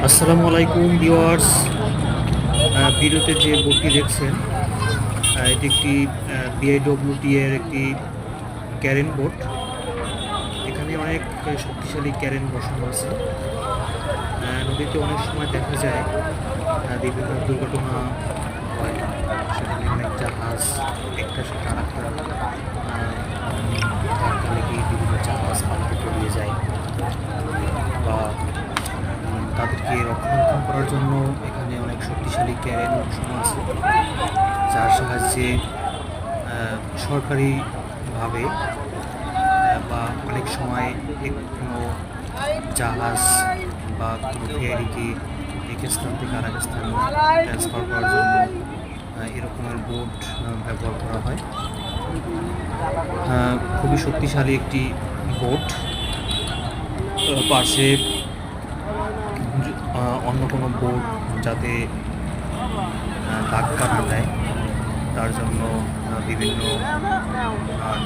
আসসালামু আলাইকুম ভিউয়ার্স। ভিডিওতে যে বোটটি দেখছেন, এটি একটি বিআইডব্লিউটি এর একটি ক্যারেন বোট। এখানে অনেক শক্তিশালী ক্যারেন বসানো আছে। নদীতে অনেক সময় দেখা যায় বিভিন্ন দুর্ঘটনা হয়। সেখানে অনেক জাহাজ একটার সাথে আরেকটা ধাক্কা লেগে বিভিন্ন জাহাজ পানিতে তলিয়ে যায়, বা তাদেরকে রক্ষণাবেক্ষণ করার জন্য এখানে অনেক শক্তিশালী ক্যারেন বসানো আছে, যার সাহায্যে সরকারিভাবে বা অনেক সময় কোনো জাহাজ বা কোনো ফেরিকে এক স্থান থেকে আরেক স্থানে ট্রান্সফার করার জন্য এরকমের বোট ব্যবহার করা হয়। খুবই শক্তিশালী একটি বোট। পাশে অন্য কোনো বোট যাতে ধাক্কা না দেয় তার জন্য বিভিন্ন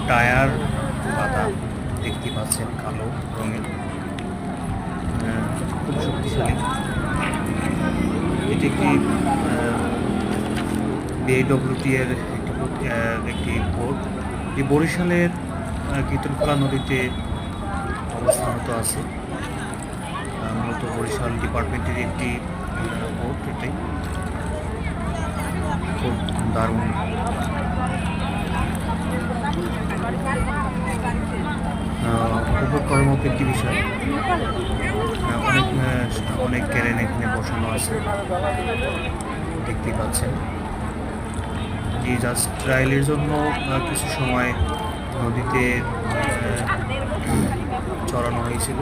টায়ার বাঁধা দেখতে পাচ্ছেন, কালো রঙের, খুব শক্তিশালী। এটি একটি বিআইডব্লিউটি এর একটি বোট। এই বরিশালের কীর্তনখোলা নদীতে অবস্থানত আছে। মূলত বরিশাল ডিপার্টমেন্টের একটি বোট। এটাই খুব দারুণ, উপভোগ করার মতো একটি বিষয়। অনেক অনেক ক্যারেন এখানে বসানো আছে, দেখতেই পাচ্ছেন। এই জাস্ট ট্রায়ালের জন্য কিছু সময় নদীতে চড়ানো হয়েছিল।